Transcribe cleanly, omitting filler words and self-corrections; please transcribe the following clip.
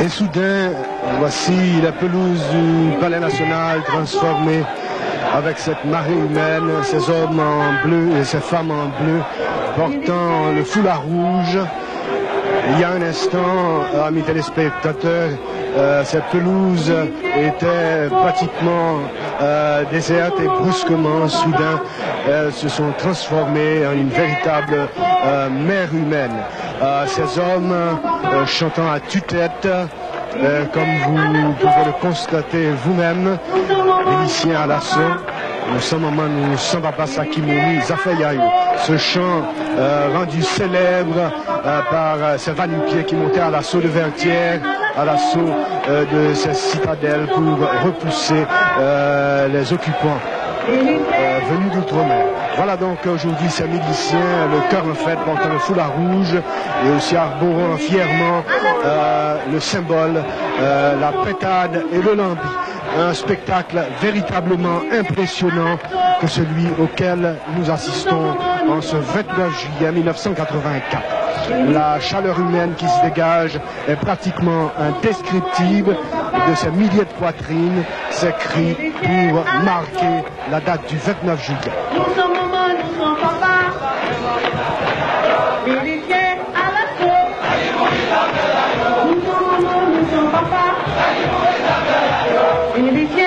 Et soudain, voici la pelouse du Palais National transformée avec cette marée humaine, ces hommes en bleu et ces femmes en bleu portant le foulard rouge. Il y a un instant, amis téléspectateurs, cette pelouse était pratiquement déserte et brusquement, soudain, elles se sont transformées en une véritable mer humaine. Ces hommes chantant à tue-tête, comme vous pouvez le constater vous-même, Vénitien à l'assaut. Nous sommes en sans papa Sakimouni, Zafeyayo. Ce chant rendu célèbre par ces va-nu-pieds qui montaient à l'assaut de Vertières, à l'assaut de ces citadelles pour repousser les occupants venus d'outre-mer. Voilà donc aujourd'hui ces miliciens, le cœur en fête portant le foulard rouge et aussi arborant fièrement le symbole, la pétade et le lambi. Un spectacle véritablement impressionnant que celui auquel nous assistons en ce 29 juillet 1984. La chaleur humaine qui se dégage est pratiquement indescriptible de ces milliers de poitrines, ces cris pour marquer la date du 29 juillet. Nous sommes maman, nous sommes papa. Vénitien à l'assaut. Nous sommes maman, nous sommes papa. Vénitien